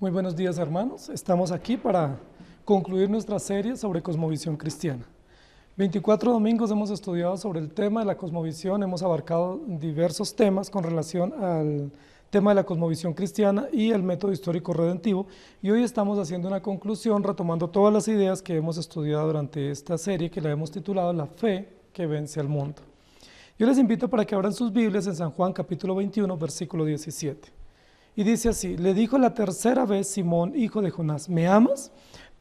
Muy buenos días, hermanos. Estamos aquí para concluir nuestra serie sobre cosmovisión cristiana. 24 domingos hemos estudiado sobre el tema de la cosmovisión, hemos abarcado diversos temas con relación al tema de la cosmovisión cristiana y el método histórico redentivo, y hoy estamos haciendo una conclusión retomando todas las ideas que hemos estudiado durante esta serie que la hemos titulado La fe que vence al mundo. Yo les invito para que abran sus Biblias en San Juan capítulo 21, versículo 17. Y dice así: le dijo la tercera vez Simón, hijo de Jonás, ¿me amas?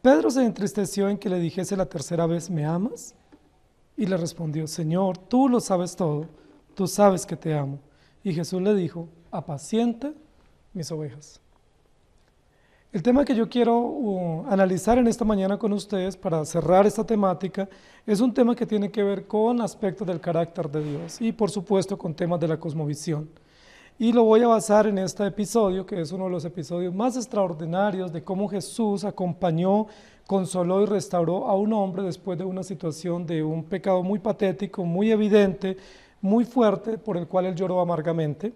Pedro se entristeció en que le dijese la tercera vez, ¿me amas? Y le respondió, Señor, tú lo sabes todo, tú sabes que te amo. Y Jesús le dijo, apacienta mis ovejas. El tema que yo quiero analizar en esta mañana con ustedes para cerrar esta temática es un tema que tiene que ver con aspectos del carácter de Dios y por supuesto con temas de la cosmovisión. Y lo voy a basar en este episodio, que es uno de los episodios más extraordinarios de cómo Jesús acompañó, consoló y restauró a un hombre después de una situación de un pecado muy patético, muy evidente, muy fuerte, por el cual él lloró amargamente.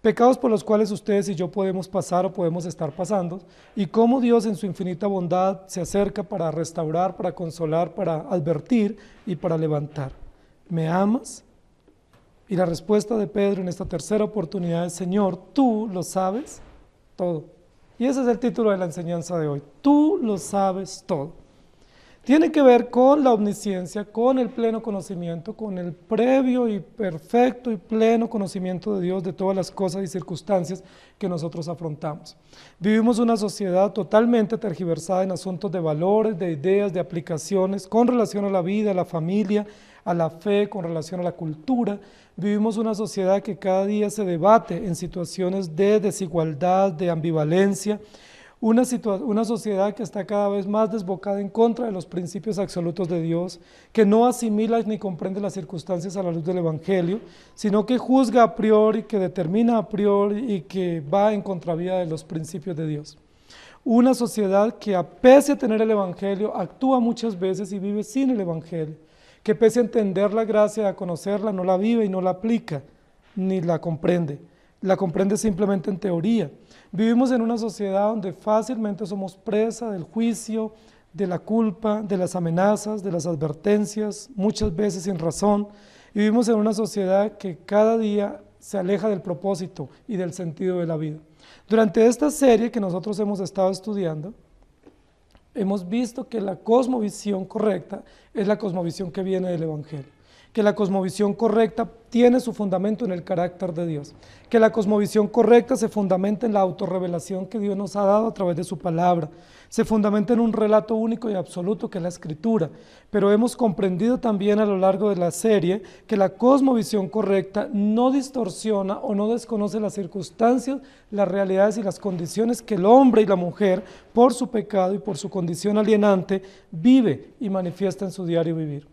Pecados por los cuales ustedes y yo podemos pasar o podemos estar pasando, y cómo Dios en su infinita bondad se acerca para restaurar, para consolar, para advertir y para levantar. ¿Me amas? Y la respuesta de Pedro en esta tercera oportunidad es, Señor, tú lo sabes todo. Y ese es el título de la enseñanza de hoy, tú lo sabes todo. Tiene que ver con la omnisciencia, con el pleno conocimiento, con el previo y perfecto y pleno conocimiento de Dios de todas las cosas y circunstancias que nosotros afrontamos. Vivimos una sociedad totalmente tergiversada en asuntos de valores, de ideas, de aplicaciones, con relación a la vida, a la familia, a la fe, con relación a la cultura. Vivimos una sociedad que cada día se debate en situaciones de desigualdad, de ambivalencia, una sociedad que está cada vez más desbocada en contra de los principios absolutos de Dios, que no asimila ni comprende las circunstancias a la luz del Evangelio, sino que juzga a priori, que determina a priori y que va en contravía de los principios de Dios. Una sociedad que, pese a tener el Evangelio, actúa muchas veces y vive sin el Evangelio, que pese a entender la gracia, a conocerla, no la vive y no la aplica, ni la comprende simplemente en teoría. Vivimos en una sociedad donde fácilmente somos presa del juicio, de la culpa, de las amenazas, de las advertencias, muchas veces sin razón. Y vivimos en una sociedad que cada día se aleja del propósito y del sentido de la vida. Durante esta serie que nosotros hemos estado estudiando, hemos visto que la cosmovisión correcta es la cosmovisión que viene del Evangelio, que la cosmovisión correcta tiene su fundamento en el carácter de Dios, que la cosmovisión correcta se fundamenta en la autorrevelación que Dios nos ha dado a través de su palabra, se fundamenta en un relato único y absoluto que es la Escritura, pero hemos comprendido también a lo largo de la serie que la cosmovisión correcta no distorsiona o no desconoce las circunstancias, las realidades y las condiciones que el hombre y la mujer, por su pecado y por su condición alienante, vive y manifiesta en su diario vivir.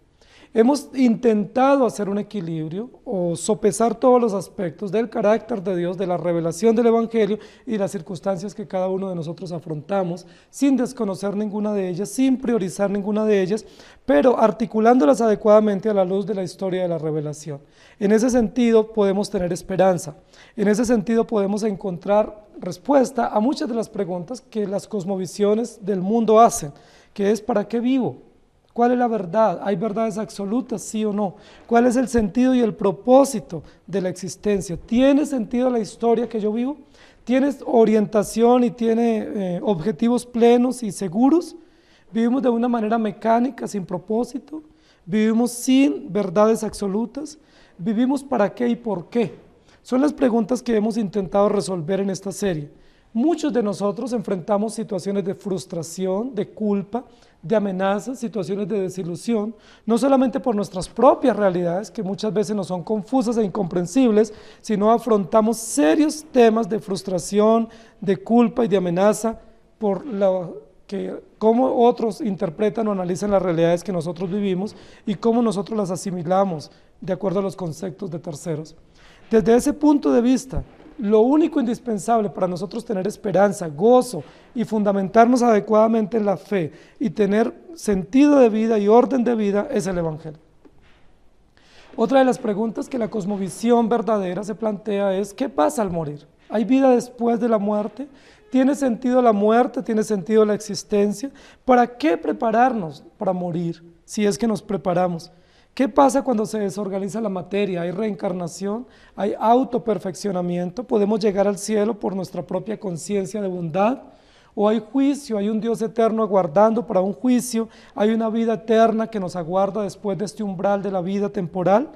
Hemos intentado hacer un equilibrio o sopesar todos los aspectos del carácter de Dios, de la revelación del Evangelio y las circunstancias que cada uno de nosotros afrontamos, sin desconocer ninguna de ellas, sin priorizar ninguna de ellas, pero articulándolas adecuadamente a la luz de la historia de la revelación. En ese sentido podemos tener esperanza, en ese sentido podemos encontrar respuesta a muchas de las preguntas que las cosmovisiones del mundo hacen, que es ¿para qué vivo? ¿Cuál es la verdad? ¿Hay verdades absolutas, sí o no? ¿Cuál es el sentido y el propósito de la existencia? ¿Tiene sentido la historia que yo vivo? ¿Tiene orientación y tiene objetivos plenos y seguros? ¿Vivimos de una manera mecánica, sin propósito? ¿Vivimos sin verdades absolutas? ¿Vivimos para qué y por qué? Son las preguntas que hemos intentado resolver en esta serie. Muchos de nosotros enfrentamos situaciones de frustración, de culpa, de amenazas, situaciones de desilusión, no solamente por nuestras propias realidades, que muchas veces nos son confusas e incomprensibles, sino afrontamos serios temas de frustración, de culpa y de amenaza por cómo otros interpretan o analizan las realidades que nosotros vivimos y cómo nosotros las asimilamos de acuerdo a los conceptos de terceros. Desde ese punto de vista, lo único indispensable para nosotros tener esperanza, gozo y fundamentarnos adecuadamente en la fe y tener sentido de vida y orden de vida es el Evangelio. Otra de las preguntas que la cosmovisión verdadera se plantea es ¿qué pasa al morir? ¿Hay vida después de la muerte? ¿Tiene sentido la muerte? ¿Tiene sentido la existencia? ¿Para qué prepararnos para morir si es que nos preparamos? ¿Qué pasa cuando se desorganiza la materia? ¿Hay reencarnación? ¿Hay autoperfeccionamiento? ¿Podemos llegar al cielo por nuestra propia conciencia de bondad? ¿O hay juicio? ¿Hay un Dios eterno aguardando para un juicio? ¿Hay una vida eterna que nos aguarda después de este umbral de la vida temporal?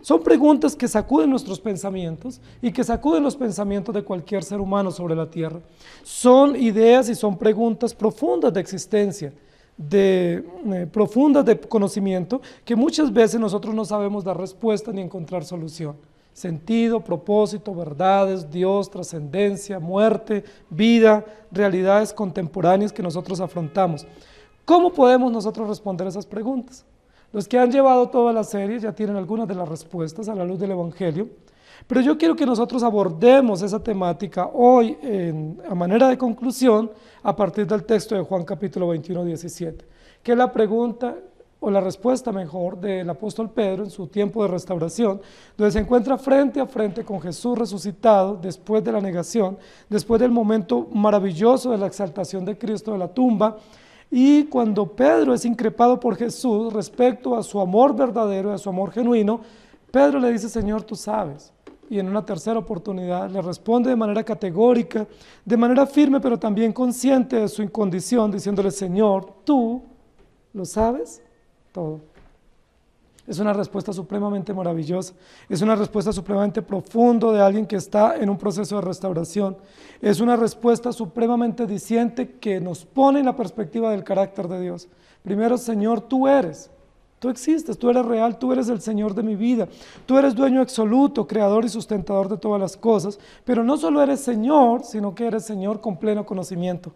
Son preguntas que sacuden nuestros pensamientos y que sacuden los pensamientos de cualquier ser humano sobre la tierra. Son ideas y son preguntas profundas de existencia, profundas de conocimiento, que muchas veces nosotros no sabemos dar respuesta ni encontrar solución. Sentido, propósito, verdades, Dios, trascendencia, muerte, vida, realidades contemporáneas que nosotros afrontamos. ¿Cómo podemos nosotros responder esas preguntas? Los que han llevado toda la serie ya tienen algunas de las respuestas a la luz del Evangelio, pero yo quiero que nosotros abordemos esa temática hoy a manera de conclusión a partir del texto de Juan capítulo 21, 17, que es la pregunta o la respuesta mejor del apóstol Pedro en su tiempo de restauración, donde se encuentra frente a frente con Jesús resucitado después de la negación, después del momento maravilloso de la exaltación de Cristo de la tumba. Y cuando Pedro es increpado por Jesús respecto a su amor verdadero, a su amor genuino, Pedro le dice, Señor, tú sabes. Y en una tercera oportunidad le responde de manera categórica, de manera firme, pero también consciente de su condición, diciéndole, Señor, tú lo sabes todo. Es una respuesta supremamente maravillosa, es una respuesta supremamente profunda de alguien que está en un proceso de restauración, es una respuesta supremamente diciente que nos pone en la perspectiva del carácter de Dios. Primero, Señor, tú eres, tú existes, tú eres real, tú eres el Señor de mi vida, tú eres dueño absoluto, creador y sustentador de todas las cosas, pero no solo eres Señor, sino que eres Señor con pleno conocimiento.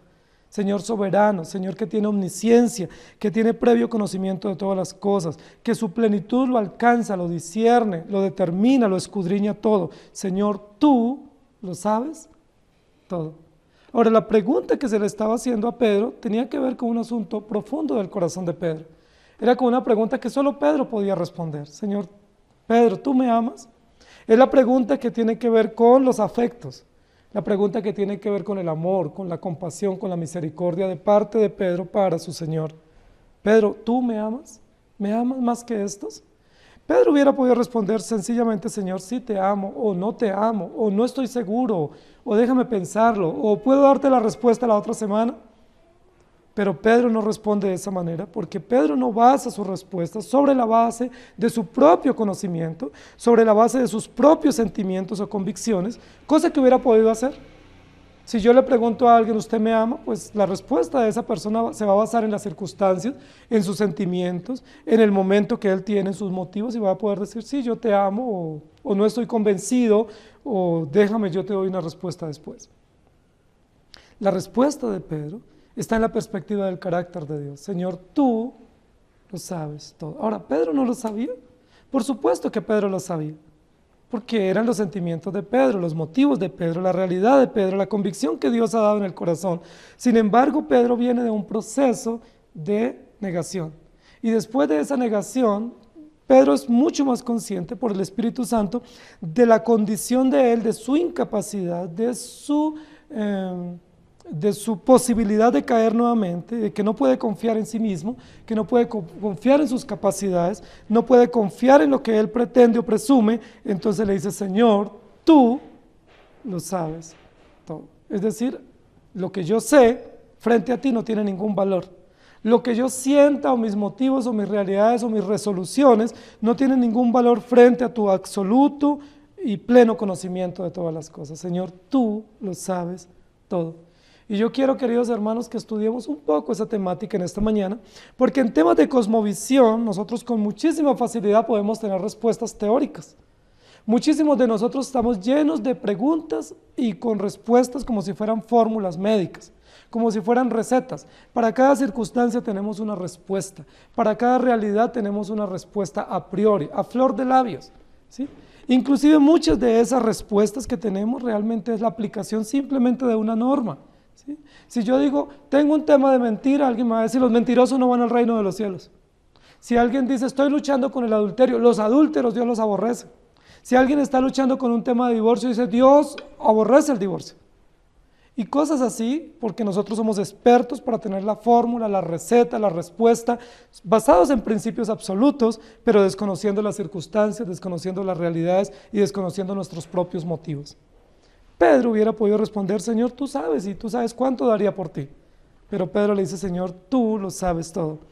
Señor soberano, Señor que tiene omnisciencia, que tiene previo conocimiento de todas las cosas, que su plenitud lo alcanza, lo discierne, lo determina, lo escudriña todo. Señor, tú lo sabes todo. Ahora, la pregunta que se le estaba haciendo a Pedro tenía que ver con un asunto profundo del corazón de Pedro. Era como una pregunta que solo Pedro podía responder. Señor, Pedro, ¿tú me amas? Es la pregunta que tiene que ver con los afectos. La pregunta que tiene que ver con el amor, con la compasión, con la misericordia de parte de Pedro para su Señor. Pedro, ¿tú me amas? ¿Me amas más que estos? Pedro hubiera podido responder sencillamente, Señor, sí te amo, o no te amo, o no estoy seguro, o déjame pensarlo, o puedo darte la respuesta la otra semana. Pero Pedro no responde de esa manera, porque Pedro no basa su respuesta sobre la base de su propio conocimiento, sobre la base de sus propios sentimientos o convicciones, cosa que hubiera podido hacer. Si yo le pregunto a alguien, ¿usted me ama? Pues la respuesta de esa persona se va a basar en las circunstancias, en sus sentimientos, en el momento que él tiene, en sus motivos, y va a poder decir, sí, yo te amo, o no estoy convencido, o déjame, yo te doy una respuesta después. La respuesta de Pedro está en la perspectiva del carácter de Dios. Señor, tú lo sabes todo. Ahora, ¿Pedro no lo sabía? Por supuesto que Pedro lo sabía, porque eran los sentimientos de Pedro, los motivos de Pedro, la realidad de Pedro, la convicción que Dios ha dado en el corazón. Sin embargo, Pedro viene de un proceso de negación. Y después de esa negación, Pedro es mucho más consciente por el Espíritu Santo de la condición de él, de su incapacidad, de su posibilidad de caer nuevamente, de que no puede confiar en sí mismo, que no puede confiar en sus capacidades, no puede confiar en lo que él pretende o presume. Entonces le dice, Señor, tú lo sabes todo. Es decir, lo que yo sé frente a ti no tiene ningún valor. Lo que yo sienta o mis motivos o mis realidades o mis resoluciones no tienen ningún valor frente a tu absoluto y pleno conocimiento de todas las cosas. Señor, tú lo sabes todo. Y yo quiero, queridos hermanos, que estudiemos un poco esa temática en esta mañana, porque en temas de cosmovisión nosotros con muchísima facilidad podemos tener respuestas teóricas. Muchísimos de nosotros estamos llenos de preguntas y con respuestas como si fueran fórmulas médicas, como si fueran recetas. Para cada circunstancia tenemos una respuesta, para cada realidad tenemos una respuesta a priori, a flor de labios, ¿sí? Inclusive muchas de esas respuestas que tenemos realmente es la aplicación simplemente de una norma. ¿Sí? Si yo digo, tengo un tema de mentira, alguien me va a decir, los mentirosos no van al reino de los cielos. Si alguien dice, estoy luchando con el adulterio, los adúlteros Dios los aborrece. Si alguien está luchando con un tema de divorcio, dice, Dios aborrece el divorcio. y cosas así, porque nosotros somos expertos para tener la fórmula, la receta, la respuesta, basados en principios absolutos, pero desconociendo las circunstancias, desconociendo las realidades y desconociendo nuestros propios motivos. Pedro hubiera podido responder, Señor, tú sabes, y tú sabes cuánto daría por ti. Pero Pedro le dice, Señor, tú lo sabes todo.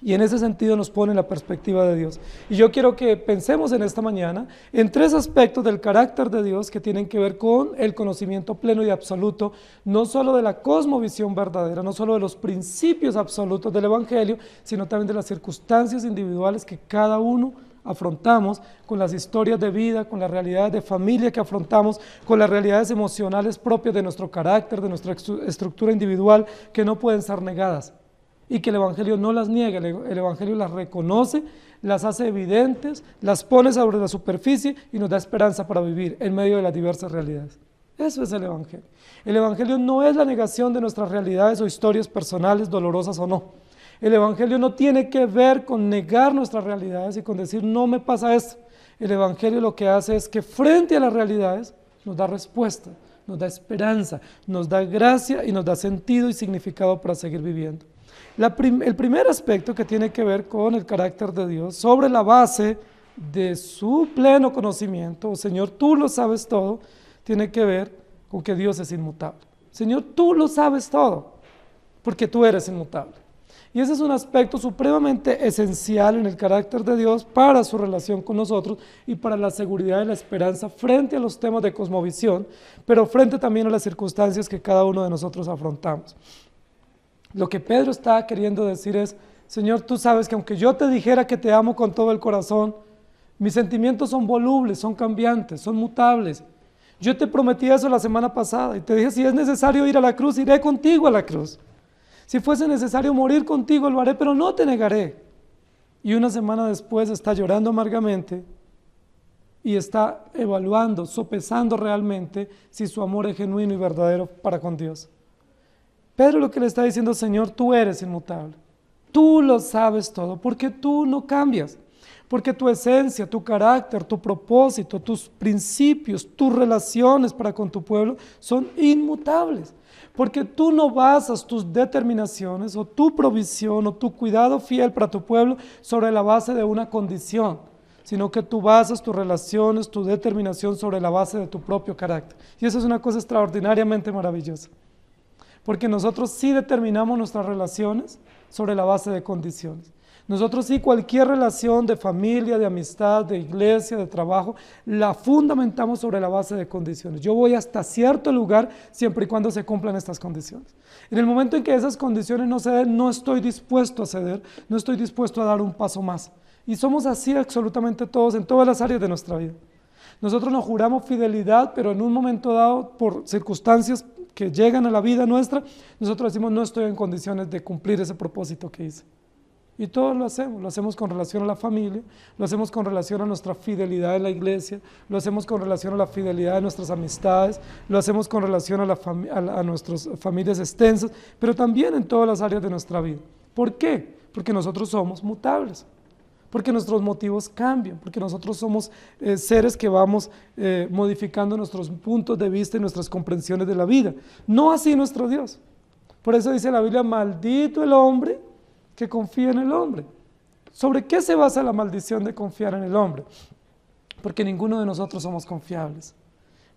Y en ese sentido nos pone la perspectiva de Dios. Y yo quiero que pensemos en esta mañana en tres aspectos del carácter de Dios que tienen que ver con el conocimiento pleno y absoluto, no solo de la cosmovisión verdadera, no solo de los principios absolutos del Evangelio, sino también de las circunstancias individuales que cada uno afrontamos, con las historias de vida, con las realidades de familia que afrontamos, con las realidades emocionales propias de nuestro carácter, de nuestra estructura individual, que no pueden ser negadas. Y que el Evangelio no las niega, el Evangelio las reconoce, las hace evidentes, las pone sobre la superficie y nos da esperanza para vivir en medio de las diversas realidades. Eso es el Evangelio. El Evangelio no es la negación de nuestras realidades o historias personales, dolorosas o no. El Evangelio no tiene que ver con negar nuestras realidades y con decir no me pasa esto. El Evangelio lo que hace es que frente a las realidades nos da respuesta, nos da esperanza, nos da gracia y nos da sentido y significado para seguir viviendo. El primer aspecto que tiene que ver con el carácter de Dios, sobre la base de su pleno conocimiento, Señor, tú lo sabes todo, tiene que ver con que Dios es inmutable. Señor, tú lo sabes todo, porque tú eres inmutable. Y ese es un aspecto supremamente esencial en el carácter de Dios para su relación con nosotros y para la seguridad y la esperanza frente a los temas de cosmovisión, pero frente también a las circunstancias que cada uno de nosotros afrontamos. Lo que Pedro está queriendo decir es, Señor, tú sabes que aunque yo te dijera que te amo con todo el corazón, mis sentimientos son volubles, son cambiantes, son mutables. Yo te prometí eso la semana pasada y te dije, si es necesario ir a la cruz, iré contigo a la cruz. Si fuese necesario morir contigo, lo haré, pero no te negaré. Y una semana después está llorando amargamente y está evaluando, sopesando realmente si su amor es genuino y verdadero para con Dios. Pedro lo que le está diciendo, Señor, tú eres inmutable, tú lo sabes todo, porque tú no cambias, porque tu esencia, tu carácter, tu propósito, tus principios, tus relaciones para con tu pueblo son inmutables, porque tú no basas tus determinaciones o tu provisión o tu cuidado fiel para tu pueblo sobre la base de una condición, sino que tú basas tus relaciones, tu determinación sobre la base de tu propio carácter. Y eso es una cosa extraordinariamente maravillosa. Porque nosotros sí determinamos nuestras relaciones sobre la base de condiciones. Nosotros sí cualquier relación de familia, de amistad, de iglesia, de trabajo, la fundamentamos sobre la base de condiciones. Yo voy hasta cierto lugar siempre y cuando se cumplan estas condiciones. En el momento en que esas condiciones no se den, no estoy dispuesto a ceder, no estoy dispuesto a dar un paso más. Y somos así absolutamente todos en todas las áreas de nuestra vida. Nosotros nos juramos fidelidad, pero en un momento dado, por circunstancias que llegan a la vida nuestra, nosotros decimos no estoy en condiciones de cumplir ese propósito que hice. Y todos lo hacemos con relación a la familia, lo hacemos con relación a nuestra fidelidad en la iglesia, lo hacemos con relación a la fidelidad de nuestras amistades, lo hacemos con relación a nuestras familias extensas, pero también en todas las áreas de nuestra vida. ¿Por qué? Porque nosotros somos mutables. Porque nuestros motivos cambian, porque nosotros somos seres que vamos modificando nuestros puntos de vista y nuestras comprensiones de la vida. No así nuestro Dios. Por eso dice la Biblia, maldito el hombre que confía en el hombre. ¿Sobre qué se basa la maldición de confiar en el hombre? Porque ninguno de nosotros somos confiables.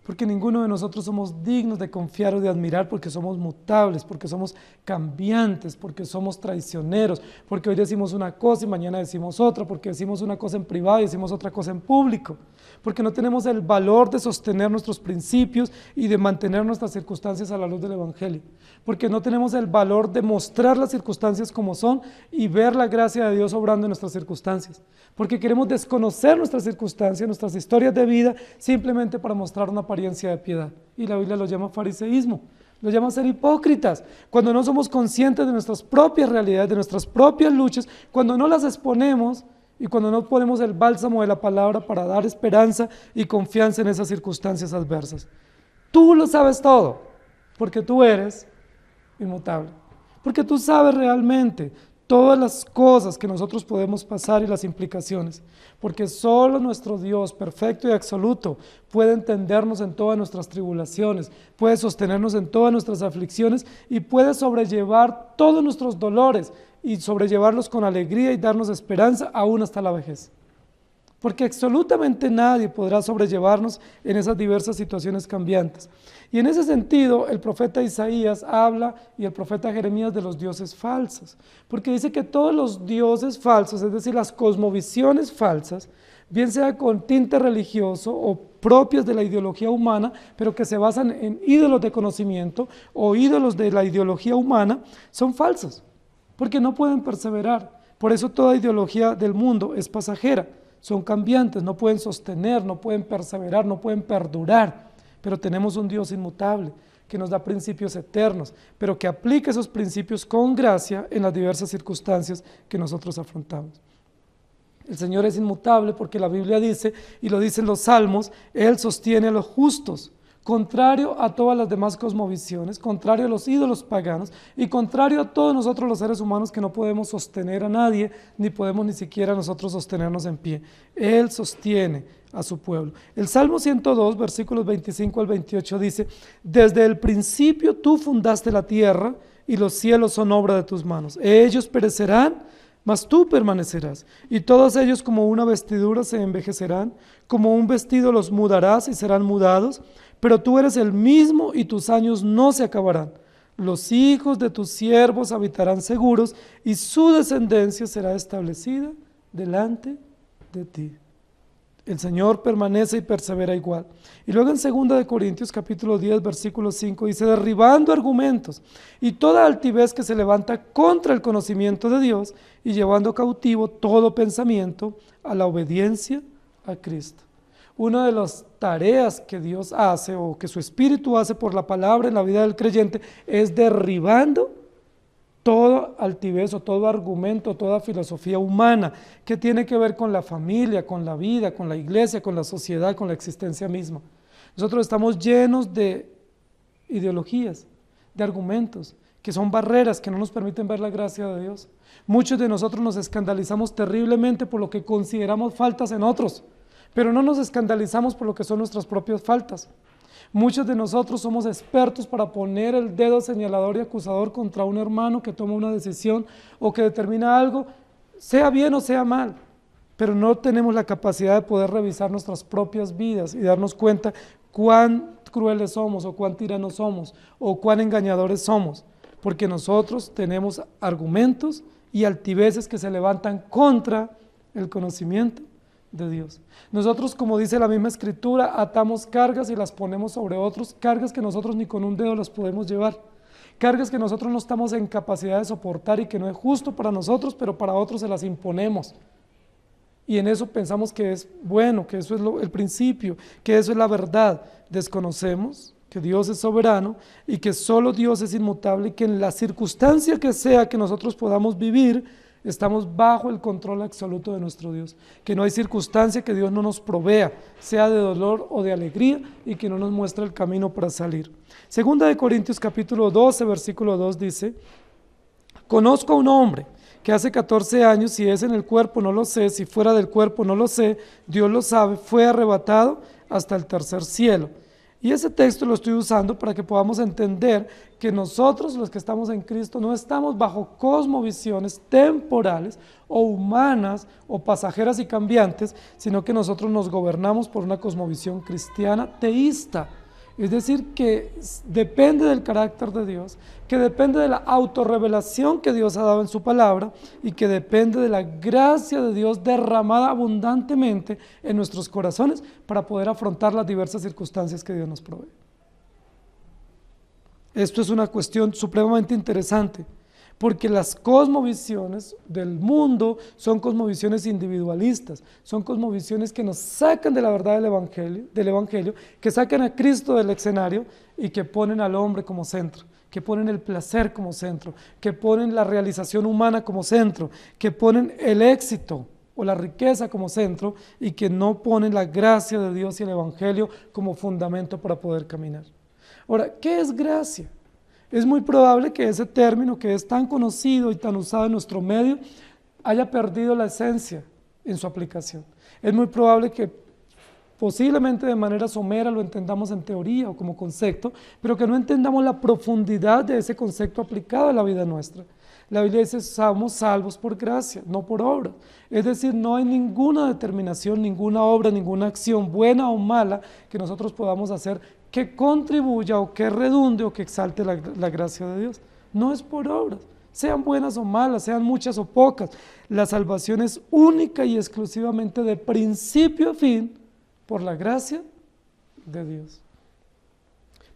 Porque ninguno de nosotros somos dignos de confiar o de admirar, porque somos mutables, porque somos cambiantes, porque somos traicioneros, porque hoy decimos una cosa y mañana decimos otra, porque decimos una cosa en privado y decimos otra cosa en público, porque no tenemos el valor de sostener nuestros principios y de mantener nuestras circunstancias a la luz del Evangelio, porque no tenemos el valor de mostrar las circunstancias como son y ver la gracia de Dios obrando en nuestras circunstancias, porque queremos desconocer nuestras circunstancias, nuestras historias de vida, simplemente para mostrar una apariencia de piedad. Y la Biblia lo llama fariseísmo, lo llama ser hipócritas, cuando no somos conscientes de nuestras propias realidades, de nuestras propias luchas, cuando no las exponemos y cuando no ponemos el bálsamo de la palabra para dar esperanza y confianza en esas circunstancias adversas. Tú lo sabes todo, porque tú eres inmutable, porque tú sabes realmente todas las cosas que nosotros podemos pasar y las implicaciones, porque solo nuestro Dios perfecto y absoluto puede entendernos en todas nuestras tribulaciones, puede sostenernos en todas nuestras aflicciones y puede sobrellevar todos nuestros dolores y sobrellevarlos con alegría y darnos esperanza aún hasta la vejez. Porque absolutamente nadie podrá sobrellevarnos en esas diversas situaciones cambiantes. Y en ese sentido, el profeta Isaías habla y el profeta Jeremías de los dioses falsos, porque dice que todos los dioses falsos, es decir, las cosmovisiones falsas, bien sea con tinte religioso o propias de la ideología humana, pero que se basan en ídolos de conocimiento o ídolos de la ideología humana, son falsos, porque no pueden perseverar. Por eso toda ideología del mundo es pasajera. Son cambiantes, no pueden sostener, no pueden perseverar, no pueden perdurar, pero tenemos un Dios inmutable que nos da principios eternos, pero que aplica esos principios con gracia en las diversas circunstancias que nosotros afrontamos. El Señor es inmutable porque la Biblia dice, y lo dicen los Salmos, Él sostiene a los justos, contrario a todas las demás cosmovisiones, contrario a los ídolos paganos y contrario a todos nosotros los seres humanos que no podemos sostener a nadie, ni podemos ni siquiera nosotros sostenernos en pie. Él sostiene a su pueblo. El Salmo 102, versículos 25 al 28 dice, desde el principio tú fundaste la tierra y los cielos son obra de tus manos. Ellos perecerán, mas tú permanecerás, y todos ellos como una vestidura se envejecerán, como un vestido los mudarás y serán mudados, pero tú eres el mismo y tus años no se acabarán. Los hijos de tus siervos habitarán seguros y su descendencia será establecida delante de ti. El Señor permanece y persevera igual. Y luego en 2 Corintios capítulo 10 versículo 5 dice, derribando argumentos y toda altivez que se levanta contra el conocimiento de Dios y llevando cautivo todo pensamiento a la obediencia a Cristo. Una de las tareas que Dios hace o que su Espíritu hace por la palabra en la vida del creyente es derribando toda altivez o todo argumento, toda filosofía humana que tiene que ver con la familia, con la vida, con la iglesia, con la sociedad, con la existencia misma. Nosotros estamos llenos de ideologías, de argumentos, que son barreras que no nos permiten ver la gracia de Dios. Muchos de nosotros nos escandalizamos terriblemente por lo que consideramos faltas en otros, pero no nos escandalizamos por lo que son nuestras propias faltas. Muchos de nosotros somos expertos para poner el dedo señalador y acusador contra un hermano que toma una decisión o que determina algo, sea bien o sea mal, pero no tenemos la capacidad de poder revisar nuestras propias vidas y darnos cuenta cuán crueles somos o cuán tiranos somos o cuán engañadores somos, porque nosotros tenemos argumentos y altiveces que se levantan contra el conocimiento de Dios. Nosotros, como dice la misma escritura, atamos cargas y las ponemos sobre otros, cargas que nosotros ni con un dedo las podemos llevar, cargas que nosotros no estamos en capacidad de soportar y que no es justo para nosotros, pero para otros se las imponemos. Y en eso pensamos que es bueno, que eso es el principio, que eso es la verdad. Desconocemos que Dios es soberano y que solo Dios es inmutable y que en la circunstancia que sea que nosotros podamos vivir, estamos bajo el control absoluto de nuestro Dios, que no hay circunstancia que Dios no nos provea, sea de dolor o de alegría, y que no nos muestre el camino para salir. Segunda de Corintios capítulo 12, versículo 2 dice, conozco a un hombre que hace 14 años, si es en el cuerpo no lo sé, si fuera del cuerpo no lo sé, Dios lo sabe, fue arrebatado hasta el tercer cielo. Y ese texto lo estoy usando para que podamos entender que nosotros, los que estamos en Cristo, no estamos bajo cosmovisiones temporales o humanas o pasajeras y cambiantes, sino que nosotros nos gobernamos por una cosmovisión cristiana teísta. Es decir, que depende del carácter de Dios, que depende de la autorrevelación que Dios ha dado en su palabra y que depende de la gracia de Dios derramada abundantemente en nuestros corazones para poder afrontar las diversas circunstancias que Dios nos provee. Esto es una cuestión supremamente interesante, porque las cosmovisiones del mundo son cosmovisiones individualistas, son cosmovisiones que nos sacan de la verdad del evangelio, que sacan a Cristo del escenario y que ponen al hombre como centro, que ponen el placer como centro, que ponen la realización humana como centro, que ponen el éxito o la riqueza como centro y que no ponen la gracia de Dios y el evangelio como fundamento para poder caminar. Ahora, ¿qué es gracia? Es muy probable que ese término que es tan conocido y tan usado en nuestro medio haya perdido la esencia en su aplicación. Es muy probable que posiblemente de manera somera lo entendamos en teoría o como concepto, pero que no entendamos la profundidad de ese concepto aplicado a la vida nuestra. La Biblia dice, somos salvos por gracia, no por obra. Es decir, no hay ninguna determinación, ninguna obra, ninguna acción, buena o mala, que nosotros podamos hacer que contribuya o que redunde o que exalte la gracia de Dios. No es por obras, sean buenas o malas, sean muchas o pocas. La salvación es única y exclusivamente de principio a fin por la gracia de Dios.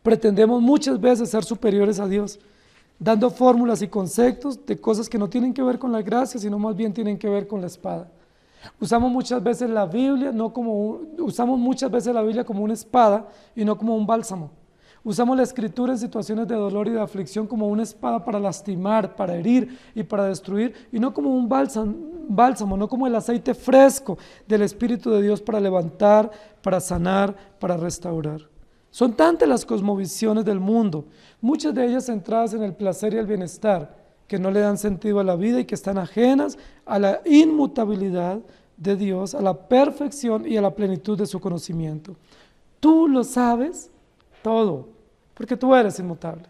Pretendemos muchas veces ser superiores a Dios, dando fórmulas y conceptos de cosas que no tienen que ver con la gracia, sino más bien tienen que ver con la espada. Usamos muchas veces la Biblia como una espada y no como un bálsamo. Usamos la Escritura en situaciones de dolor y de aflicción como una espada para lastimar, para herir y para destruir, y no como un bálsamo, no como el aceite fresco del Espíritu de Dios para levantar, para sanar, para restaurar. Son tantas las cosmovisiones del mundo, muchas de ellas centradas en el placer y el bienestar, que no le dan sentido a la vida y que están ajenas a la inmutabilidad de Dios, a la perfección y a la plenitud de su conocimiento. Tú lo sabes todo, porque tú eres inmutable.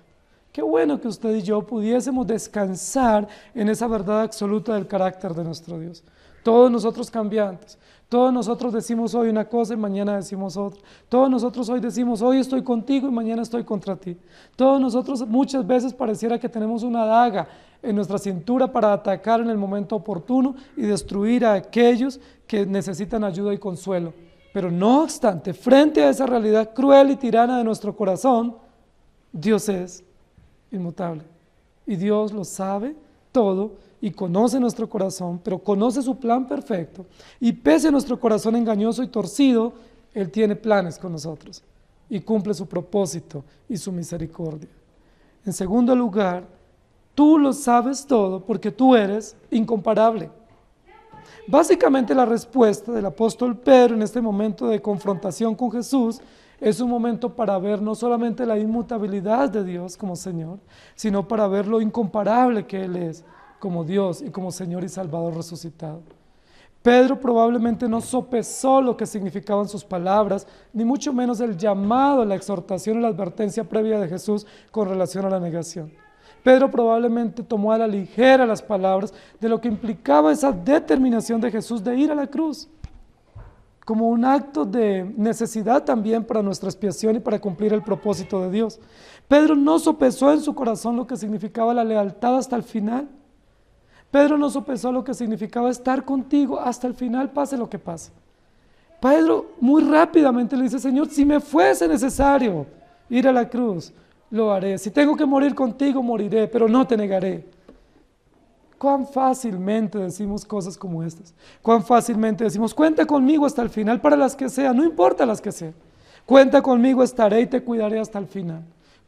Qué bueno que usted y yo pudiésemos descansar en esa verdad absoluta del carácter de nuestro Dios. Todos nosotros cambiantes, todos nosotros decimos hoy una cosa y mañana decimos otra. Todos nosotros hoy decimos hoy estoy contigo y mañana estoy contra ti. Todos nosotros muchas veces pareciera que tenemos una daga en nuestra cintura para atacar en el momento oportuno y destruir a aquellos que necesitan ayuda y consuelo. Pero no obstante, frente a esa realidad cruel y tirana de nuestro corazón, Dios es inmutable. Y Dios lo sabe todo y conoce nuestro corazón, pero conoce su plan perfecto. Y pese a nuestro corazón engañoso y torcido, Él tiene planes con nosotros y cumple su propósito y su misericordia. En segundo lugar, tú lo sabes todo porque tú eres incomparable. Básicamente la respuesta del apóstol Pedro en este momento de confrontación con Jesús es un momento para ver no solamente la inmutabilidad de Dios como Señor, sino para ver lo incomparable que Él es como Dios y como Señor y Salvador resucitado. Pedro probablemente no sopesó lo que significaban sus palabras, ni mucho menos el llamado, la exhortación y la advertencia previa de Jesús con relación a la negación. Pedro probablemente tomó a la ligera las palabras de lo que implicaba esa determinación de Jesús de ir a la cruz, como un acto de necesidad también para nuestra expiación y para cumplir el propósito de Dios. Pedro no sopesó en su corazón lo que significaba la lealtad hasta el final. Pedro no sopesó lo que significaba estar contigo hasta el final, pase lo que pase. Pedro muy rápidamente le dice, Señor, si me fuese necesario ir a la cruz, lo haré. Si tengo que morir contigo, moriré, pero no te negaré. Cuán fácilmente decimos cosas como estas. Cuán fácilmente decimos, cuenta conmigo hasta el final para las que sea, no importa las que sean. Cuenta conmigo, estaré y te cuidaré hasta el final.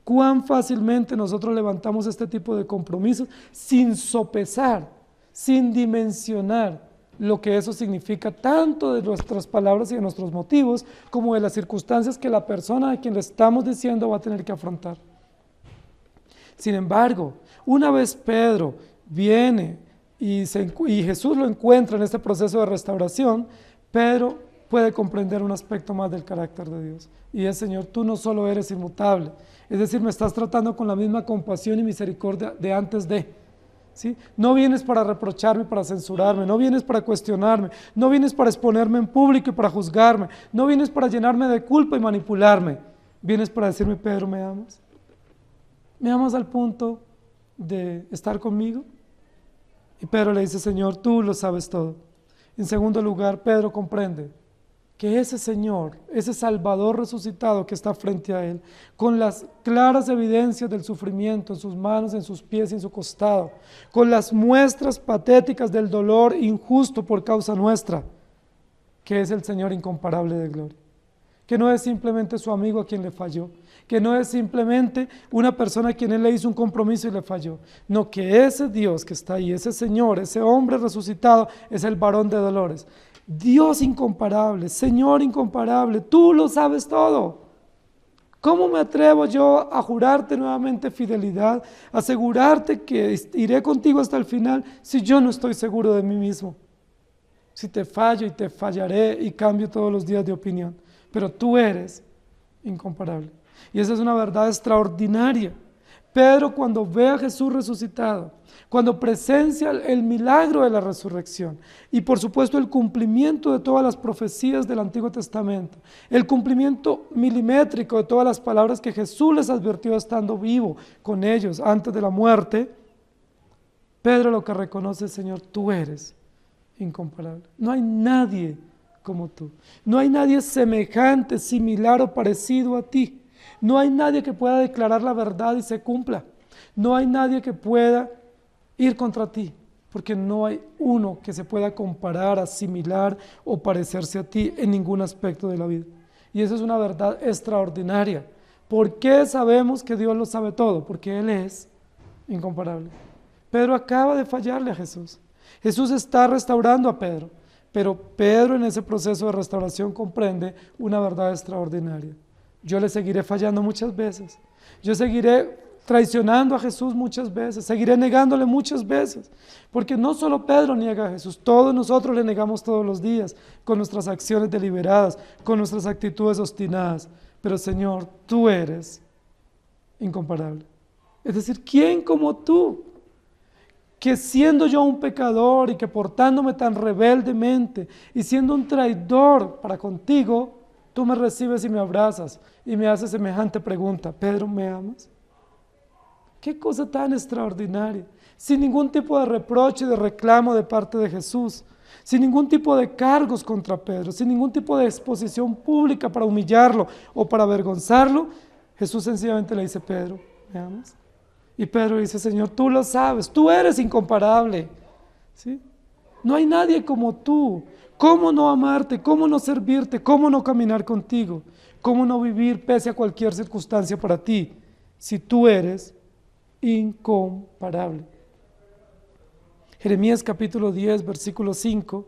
Cuán fácilmente nosotros levantamos este tipo de compromisos sin sopesar, sin dimensionar lo que eso significa tanto de nuestras palabras y de nuestros motivos como de las circunstancias que la persona a quien le estamos diciendo va a tener que afrontar. Sin embargo, una vez Pedro viene y Jesús lo encuentra en este proceso de restauración, Pedro puede comprender un aspecto más del carácter de Dios. Y es, Señor, tú no solo eres inmutable, es decir, me estás tratando con la misma compasión y misericordia de antes de. ¿Sí? No vienes para reprocharme, para censurarme, no vienes para cuestionarme, no vienes para exponerme en público y para juzgarme, no vienes para llenarme de culpa y manipularme, vienes para decirme, Pedro, ¿me amas? ¿Me amas al punto de estar conmigo? Y Pedro le dice, Señor, tú lo sabes todo. En segundo lugar, Pedro comprende que ese Señor, ese Salvador resucitado que está frente a él, con las claras evidencias del sufrimiento en sus manos, en sus pies y en su costado, con las muestras patéticas del dolor injusto por causa nuestra, que es el Señor incomparable de gloria, que no es simplemente su amigo a quien le falló, que no es simplemente una persona a quien Él le hizo un compromiso y le falló, no, que ese Dios que está ahí, ese Señor, ese hombre resucitado, es el varón de dolores. Dios incomparable, Señor incomparable, tú lo sabes todo. ¿Cómo me atrevo yo a jurarte nuevamente fidelidad, asegurarte que iré contigo hasta el final si yo no estoy seguro de mí mismo? Si te fallo y te fallaré y cambio todos los días de opinión, pero tú eres incomparable. Y esa es una verdad extraordinaria. Pedro, cuando ve a Jesús resucitado, cuando presencia el milagro de la resurrección y por supuesto el cumplimiento de todas las profecías del Antiguo Testamento, el cumplimiento milimétrico de todas las palabras que Jesús les advirtió estando vivo con ellos antes de la muerte, Pedro lo que reconoce es: Señor, tú eres incomparable. No hay nadie como tú. No hay nadie semejante, similar o parecido a ti. No hay nadie que pueda declarar la verdad y se cumpla. No hay nadie que pueda ir contra ti, porque no hay uno que se pueda comparar, asimilar o parecerse a ti en ningún aspecto de la vida. Y eso es una verdad extraordinaria. ¿Por qué sabemos que Dios lo sabe todo? Porque Él es incomparable. Pedro acaba de fallarle a Jesús. Jesús está restaurando a Pedro, pero Pedro en ese proceso de restauración comprende una verdad extraordinaria. Yo le seguiré fallando muchas veces. Yo seguiré traicionando a Jesús muchas veces, seguiré negándole muchas veces, porque no solo Pedro niega a Jesús, todos nosotros le negamos todos los días, con nuestras acciones deliberadas, con nuestras actitudes obstinadas, pero Señor, tú eres incomparable. Es decir, ¿quién como tú? Que siendo yo un pecador y que portándome tan rebeldemente y siendo un traidor para contigo, tú me recibes y me abrazas y me haces semejante pregunta: Pedro, ¿me amas? Qué cosa tan extraordinaria, sin ningún tipo de reproche, de reclamo de parte de Jesús, sin ningún tipo de cargos contra Pedro, sin ningún tipo de exposición pública para humillarlo o para avergonzarlo. Jesús sencillamente le dice: Pedro, ¿me amas? Y Pedro dice: Señor, tú lo sabes, tú eres incomparable, ¿sí? No hay nadie como tú. ¿Cómo no amarte? ¿Cómo no servirte? ¿Cómo no caminar contigo? ¿Cómo no vivir pese a cualquier circunstancia para ti? Si tú eres incomparable. Jeremías capítulo 10, versículo 5,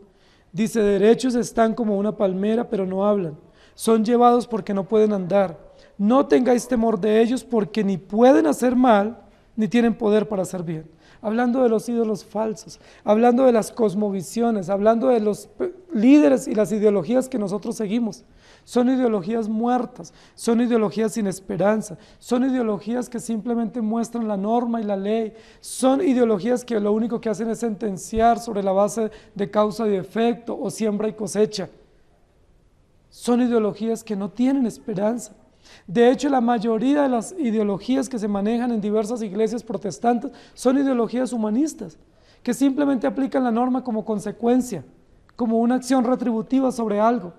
dice: derechos están como una palmera, pero no hablan. Son llevados porque no pueden andar. No tengáis temor de ellos, porque ni pueden hacer mal, ni tienen poder para hacer bien. Hablando de los ídolos falsos, hablando de las cosmovisiones, hablando de los líderes y las ideologías que nosotros seguimos. Son ideologías muertas, son ideologías sin esperanza, son ideologías que simplemente muestran la norma y la ley, son ideologías que lo único que hacen es sentenciar sobre la base de causa y efecto o siembra y cosecha. Son ideologías que no tienen esperanza. De hecho, la mayoría de las ideologías que se manejan en diversas iglesias protestantes son ideologías humanistas, que simplemente aplican la norma como consecuencia, como una acción retributiva sobre algo.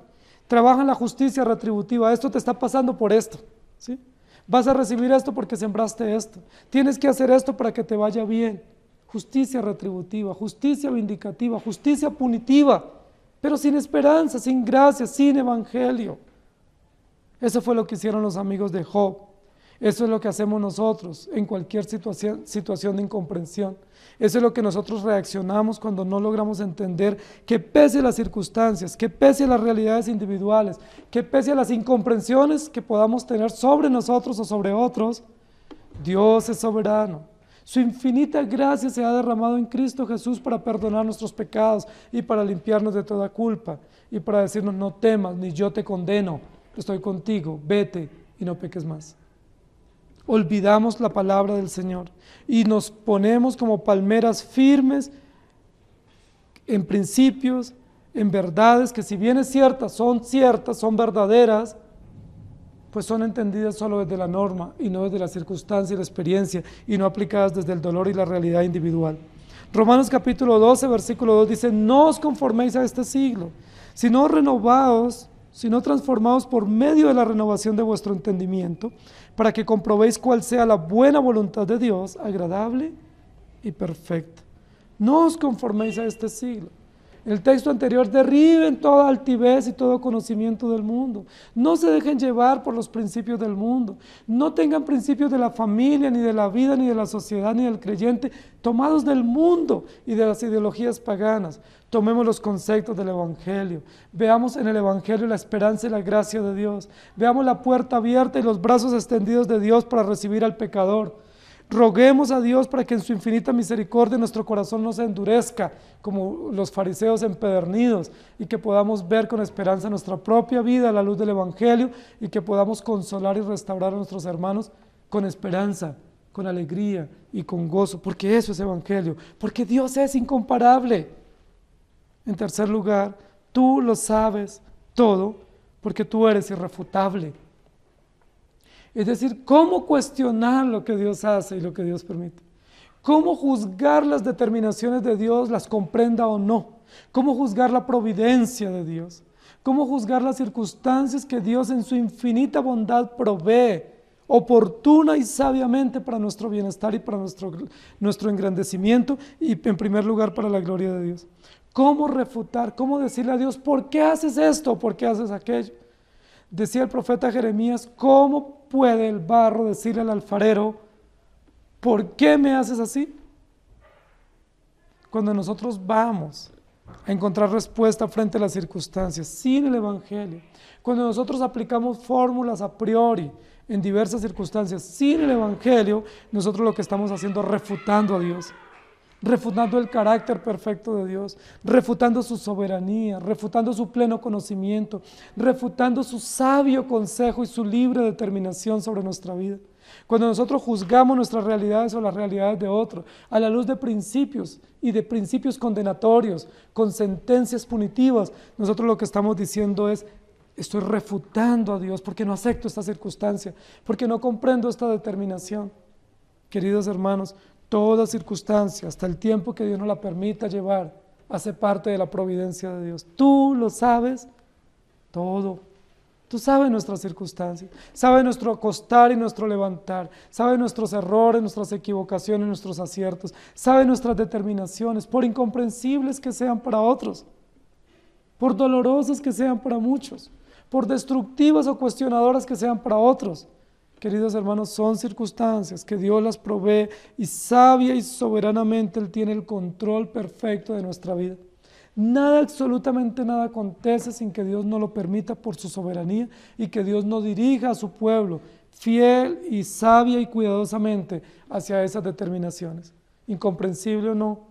Trabajan la justicia retributiva: esto te está pasando por esto, ¿sí? Vas a recibir esto porque sembraste esto, tienes que hacer esto para que te vaya bien. Justicia retributiva, justicia vindicativa, justicia punitiva, pero sin esperanza, sin gracia, sin evangelio. Eso fue lo que hicieron los amigos de Job. Eso es lo que hacemos nosotros en cualquier situación de incomprensión. Eso es lo que nosotros reaccionamos cuando no logramos entender que pese a las circunstancias, que pese a las realidades individuales, que pese a las incomprensiones que podamos tener sobre nosotros o sobre otros, Dios es soberano. Su infinita gracia se ha derramado en Cristo Jesús para perdonar nuestros pecados y para limpiarnos de toda culpa y para decirnos: no temas, ni yo te condeno. Estoy contigo, vete y no peques más. Olvidamos la palabra del Señor y nos ponemos como palmeras firmes en principios, en verdades que, si bien es ciertas, son verdaderas, pues son entendidas solo desde la norma y no desde la circunstancia y la experiencia, y no aplicadas desde el dolor y la realidad individual. Romanos capítulo 12, versículo 2 dice: no os conforméis a este siglo, sino renovaos, sino transformados por medio de la renovación de vuestro entendimiento, para que comprobéis cuál sea la buena voluntad de Dios, agradable y perfecta. No os conforméis a este siglo. En el texto anterior, derriben toda altivez y todo conocimiento del mundo. No se dejen llevar por los principios del mundo. No tengan principios de la familia, ni de la vida, ni de la sociedad, ni del creyente, tomados del mundo y de las ideologías paganas. Tomemos los conceptos del Evangelio. Veamos en el Evangelio la esperanza y la gracia de Dios. Veamos la puerta abierta y los brazos extendidos de Dios para recibir al pecador. Roguemos a Dios para que en su infinita misericordia nuestro corazón no se endurezca como los fariseos empedernidos y que podamos ver con esperanza nuestra propia vida a la luz del Evangelio y que podamos consolar y restaurar a nuestros hermanos con esperanza, con alegría y con gozo, porque eso es Evangelio, porque Dios es incomparable. En tercer lugar, tú lo sabes todo porque tú eres irrefutable. Es decir, ¿cómo cuestionar lo que Dios hace y lo que Dios permite? ¿Cómo juzgar las determinaciones de Dios, las comprenda o no? ¿Cómo juzgar la providencia de Dios? ¿Cómo juzgar las circunstancias que Dios en su infinita bondad provee oportuna y sabiamente para nuestro bienestar y para nuestro engrandecimiento y en primer lugar para la gloria de Dios? ¿Cómo refutar? ¿Cómo decirle a Dios, ¿por qué haces esto? ¿Por qué haces aquello? Decía el profeta Jeremías, ¿cómo puede el barro decirle al alfarero, ¿por qué me haces así? Cuando nosotros vamos a encontrar respuesta frente a las circunstancias, sin el Evangelio, cuando nosotros aplicamos fórmulas a priori en diversas circunstancias, sin el Evangelio, nosotros lo que estamos haciendo es refutando a Dios. Refutando el carácter perfecto de Dios, refutando su soberanía, refutando su pleno conocimiento, refutando su sabio consejo y su libre determinación sobre nuestra vida. Cuando nosotros juzgamos nuestras realidades o las realidades de otros a la luz de principios y de principios condenatorios, con sentencias punitivas, nosotros lo que estamos diciendo es, estoy refutando a Dios porque no acepto esta circunstancia, porque no comprendo esta determinación. Queridos hermanos, toda circunstancia, hasta el tiempo que Dios nos la permita llevar, hace parte de la providencia de Dios. Tú lo sabes todo. Tú sabes nuestras circunstancias, sabes nuestro acostar y nuestro levantar, sabes nuestros errores, nuestras equivocaciones, nuestros aciertos, sabes nuestras determinaciones, por incomprensibles que sean para otros, por dolorosas que sean para muchos, por destructivas o cuestionadoras que sean para otros. Queridos hermanos, son circunstancias que Dios las provee y sabia y soberanamente Él tiene el control perfecto de nuestra vida. Nada, absolutamente nada acontece sin que Dios no lo permita por su soberanía y que Dios no dirija a su pueblo fiel y sabia y cuidadosamente hacia esas determinaciones. Incomprensible o no,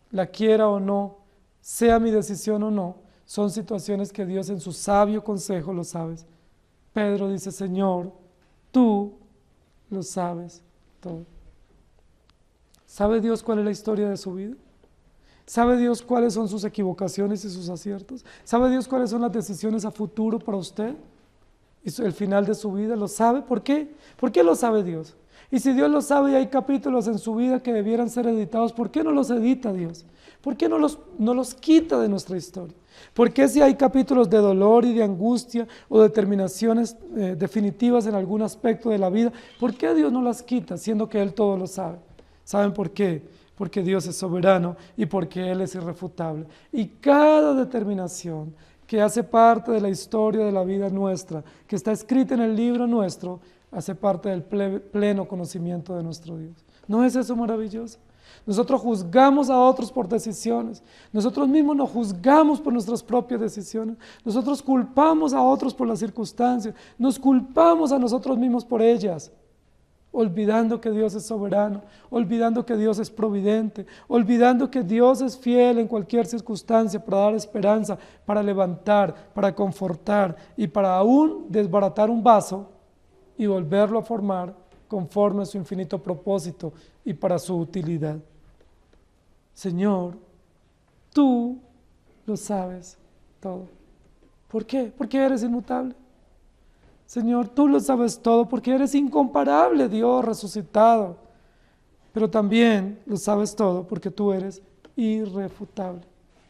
la quiera o no, sea mi decisión o no, son situaciones que Dios en su sabio consejo lo sabes. Pedro dice, Señor, tú lo sabes todo. ¿Sabe Dios cuál es la historia de su vida? ¿Sabe Dios cuáles son sus equivocaciones y sus aciertos? ¿Sabe Dios cuáles son las decisiones a futuro para usted? ¿Y el final de su vida lo sabe? ¿Por qué? ¿Por qué lo sabe Dios? Y si Dios lo sabe y hay capítulos en su vida que debieran ser editados, ¿por qué no los edita Dios? ¿Por qué no los quita de nuestra historia? ¿Por qué si hay capítulos de dolor y de angustia o determinaciones definitivas en algún aspecto de la vida, ¿por qué Dios no las quita siendo que Él todo lo sabe? ¿Saben por qué? Porque Dios es soberano y porque Él es irrefutable. Y cada determinación que hace parte de la historia de la vida nuestra, que está escrita en el libro nuestro, hace parte del pleno conocimiento de nuestro Dios. ¿No es eso maravilloso? Nosotros juzgamos a otros por decisiones, nosotros mismos nos juzgamos por nuestras propias decisiones, nosotros culpamos a otros por las circunstancias, nos culpamos a nosotros mismos por ellas, olvidando que Dios es soberano, olvidando que Dios es providente, olvidando que Dios es fiel en cualquier circunstancia para dar esperanza, para levantar, para confortar y para aún desbaratar un vaso y volverlo a formar conforme a su infinito propósito y para su utilidad. Señor, tú lo sabes todo. ¿Por qué? Porque eres inmutable. Señor, tú lo sabes todo porque eres incomparable, Dios resucitado. Pero también lo sabes todo porque tú eres irrefutable.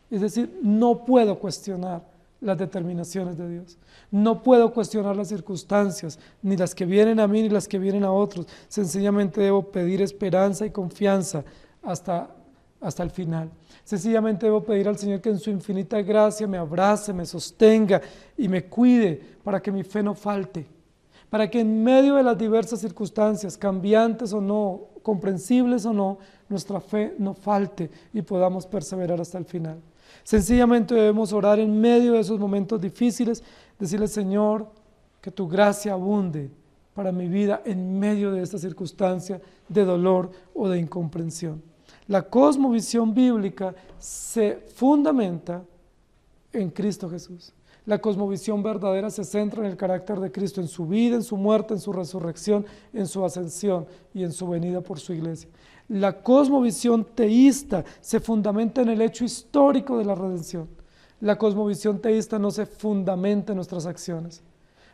Es decir, no puedo cuestionar las determinaciones de Dios. No puedo cuestionar las circunstancias, ni las que vienen a mí ni las que vienen a otros. Sencillamente debo pedir esperanza y confianza hasta hasta el final. Sencillamente debo pedir al Señor que en su infinita gracia me abrace, me sostenga y me cuide para que mi fe no falte, para que en medio de las diversas circunstancias, cambiantes o no, comprensibles o no, nuestra fe no falte y podamos perseverar hasta el final. Sencillamente debemos orar en medio de esos momentos difíciles, decirle: Señor, que tu gracia abunde para mi vida en medio de esta circunstancia de dolor o de incomprensión. La cosmovisión bíblica se fundamenta en Cristo Jesús. La cosmovisión verdadera se centra en el carácter de Cristo, en su vida, en su muerte, en su resurrección, en su ascensión y en su venida por su iglesia. La cosmovisión teísta se fundamenta en el hecho histórico de la redención. La cosmovisión teísta no se fundamenta en nuestras acciones.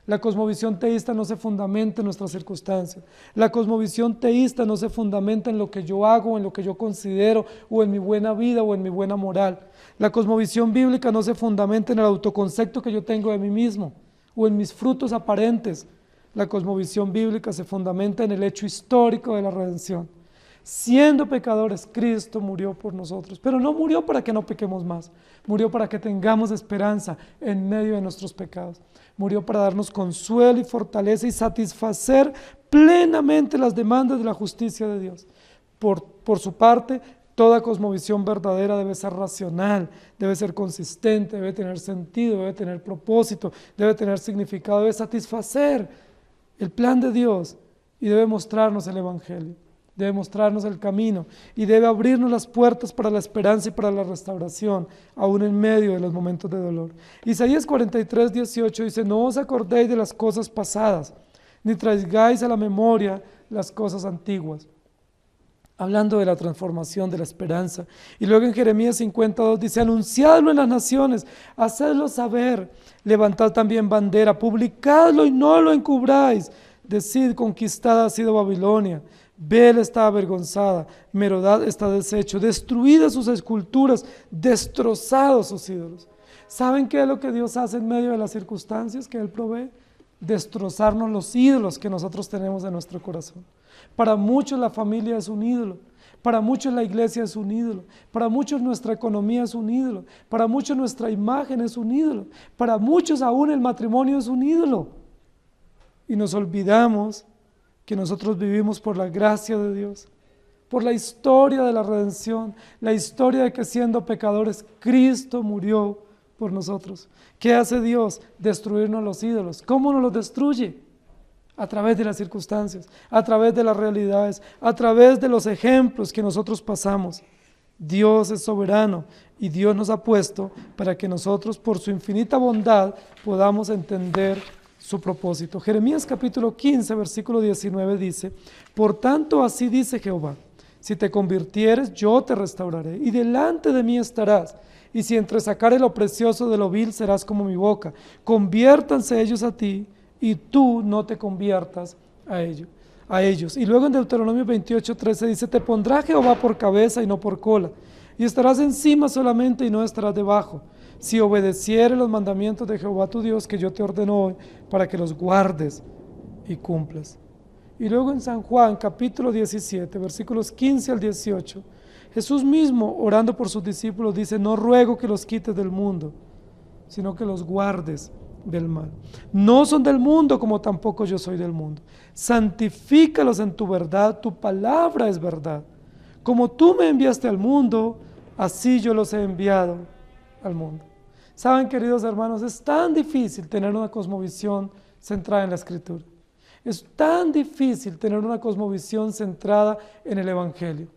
La cosmovisión teísta no se fundamenta en nuestras circunstancias. La cosmovisión teísta no se fundamenta en lo que yo hago, en lo que yo considero, o en mi buena vida, o en mi buena moral. La cosmovisión bíblica no se fundamenta en el autoconcepto que yo tengo de mí mismo, o en mis frutos aparentes. La cosmovisión bíblica se fundamenta en el hecho histórico de la redención. Siendo pecadores, Cristo murió por nosotros, pero no murió para que no pequemos más, murió para que tengamos esperanza en medio de nuestros pecados, murió para darnos consuelo y fortaleza y satisfacer plenamente las demandas de la justicia de Dios. Por su parte, toda cosmovisión verdadera debe ser racional, debe ser consistente, debe tener sentido, debe tener propósito, debe tener significado, debe satisfacer el plan de Dios y debe mostrarnos el Evangelio. Debe mostrarnos el camino y debe abrirnos las puertas para la esperanza y para la restauración, aún en medio de los momentos de dolor. Isaías 43, 18 dice: no os acordéis de las cosas pasadas, ni traigáis a la memoria las cosas antiguas. Hablando de la transformación, de la esperanza. Y luego en Jeremías 52 dice: anunciadlo en las naciones, hacedlo saber, levantad también bandera, publicadlo y no lo encubráis, decid: conquistada ha sido Babilonia. Bel está avergonzada, Merodad está deshecho, destruidas sus esculturas, destrozados sus ídolos. ¿Saben qué es lo que Dios hace en medio de las circunstancias que Él provee? Destrozarnos los ídolos que nosotros tenemos en nuestro corazón. Para muchos la familia es un ídolo, para muchos la iglesia es un ídolo, para muchos nuestra economía es un ídolo, para muchos nuestra imagen es un ídolo, para muchos aún el matrimonio es un ídolo. Y nos olvidamos que nosotros vivimos por la gracia de Dios, por la historia de la redención, la historia de que siendo pecadores, Cristo murió por nosotros. ¿Qué hace Dios? Destruirnos los ídolos. ¿Cómo nos los destruye? A través de las circunstancias, a través de las realidades, a través de los ejemplos que nosotros pasamos. Dios es soberano y Dios nos ha puesto para que nosotros, por su infinita bondad, podamos entender su propósito. Jeremías capítulo 15, versículo 19 dice: por tanto así dice Jehová, si te convirtieres, yo te restauraré, y delante de mí estarás, y si entresacares lo precioso de lo vil, serás como mi boca. Conviértanse ellos a ti, y tú no te conviertas a ellos. Y luego en Deuteronomio 28, 13 dice: te pondrá Jehová por cabeza y no por cola, y estarás encima solamente y no estarás debajo, si obedecieres los mandamientos de Jehová tu Dios que yo te ordeno hoy, para que los guardes y cumplas. Y luego en San Juan capítulo 17, versículos 15 al 18, Jesús mismo, orando por sus discípulos, dice: no ruego que los quites del mundo, sino que los guardes del mal. No son del mundo, como tampoco yo soy del mundo. Santifícalos en tu verdad, tu palabra es verdad. Como tú me enviaste al mundo, así yo los he enviado al mundo. Saben, queridos hermanos, es tan difícil tener una cosmovisión centrada en la Escritura. Es tan difícil tener una cosmovisión centrada en el Evangelio.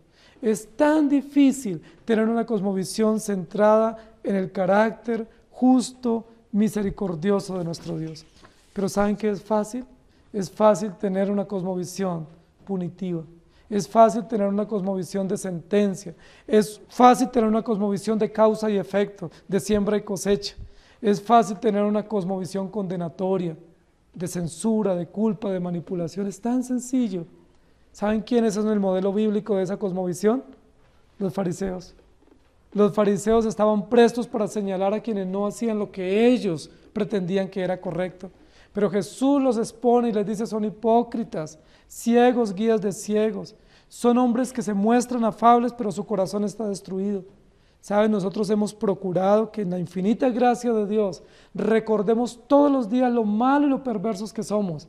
Es tan difícil tener una cosmovisión centrada en el carácter justo, misericordioso de nuestro Dios. Pero ¿saben qué es fácil? Es fácil tener una cosmovisión punitiva. Es fácil tener una cosmovisión de sentencia. Es fácil tener una cosmovisión de causa y efecto, de siembra y cosecha. Es fácil tener una cosmovisión condenatoria, de censura, de culpa, de manipulación. Es tan sencillo. ¿Saben quiénes son el modelo bíblico de esa cosmovisión? Los fariseos. Los fariseos estaban prestos para señalar a quienes no hacían lo que ellos pretendían que era correcto. Pero Jesús los expone y les dice: son hipócritas, ciegos, guías de ciegos. Son hombres que se muestran afables, pero su corazón está destruido. ¿Saben? Nosotros hemos procurado que en la infinita gracia de Dios recordemos todos los días lo malo y lo perversos que somos,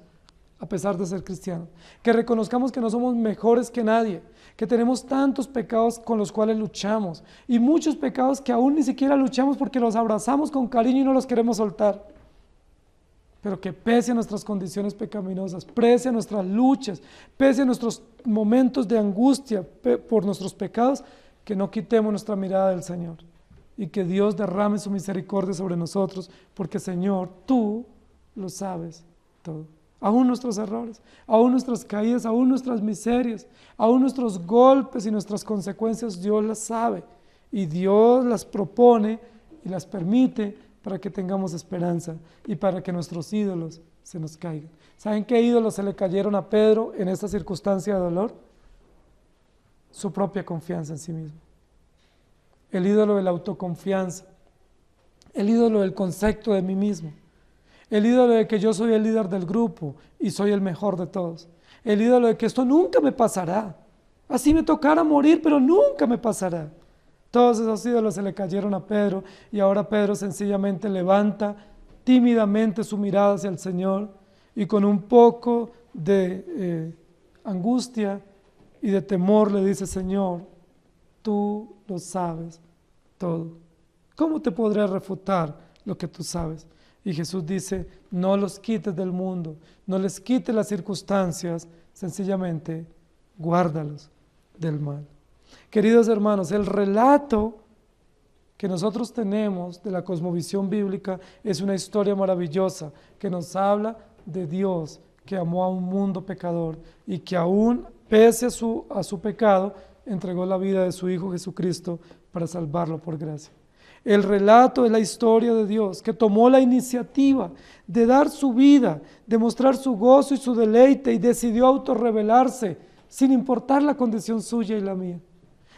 a pesar de ser cristianos. Que reconozcamos que no somos mejores que nadie, que tenemos tantos pecados con los cuales luchamos y muchos pecados que aún ni siquiera luchamos porque los abrazamos con cariño y no los queremos soltar. Pero que pese a nuestras condiciones pecaminosas, pese a nuestras luchas, pese a nuestros momentos de angustia por nuestros pecados, que no quitemos nuestra mirada del Señor y que Dios derrame su misericordia sobre nosotros, porque Señor, tú lo sabes todo. Aún nuestros errores, aún nuestras caídas, aún nuestras miserias, aún nuestros golpes y nuestras consecuencias, Dios las sabe y Dios las propone y las permite para que tengamos esperanza y para que nuestros ídolos se nos caigan. ¿Saben qué ídolos se le cayeron a Pedro en esta circunstancia de dolor? Su propia confianza en sí mismo. El ídolo de la autoconfianza, el ídolo del concepto de mí mismo, el ídolo de que yo soy el líder del grupo y soy el mejor de todos, el ídolo de que esto nunca me pasará, así me tocara morir, pero nunca me pasará. Todos esos ídolos se le cayeron a Pedro y ahora Pedro sencillamente levanta tímidamente su mirada hacia el Señor y con un poco de angustia y de temor le dice: Señor, tú lo sabes todo. ¿Cómo te podré refutar lo que tú sabes? Y Jesús dice: no los quites del mundo, no les quites las circunstancias, sencillamente guárdalos del mal. Queridos hermanos, el relato que nosotros tenemos de la cosmovisión bíblica es una historia maravillosa que nos habla de Dios que amó a un mundo pecador y que aún, pese a su pecado, entregó la vida de su Hijo Jesucristo para salvarlo por gracia. El relato es la historia de Dios que tomó la iniciativa de dar su vida, de mostrar su gozo y su deleite y decidió autorrevelarse sin importar la condición suya y la mía.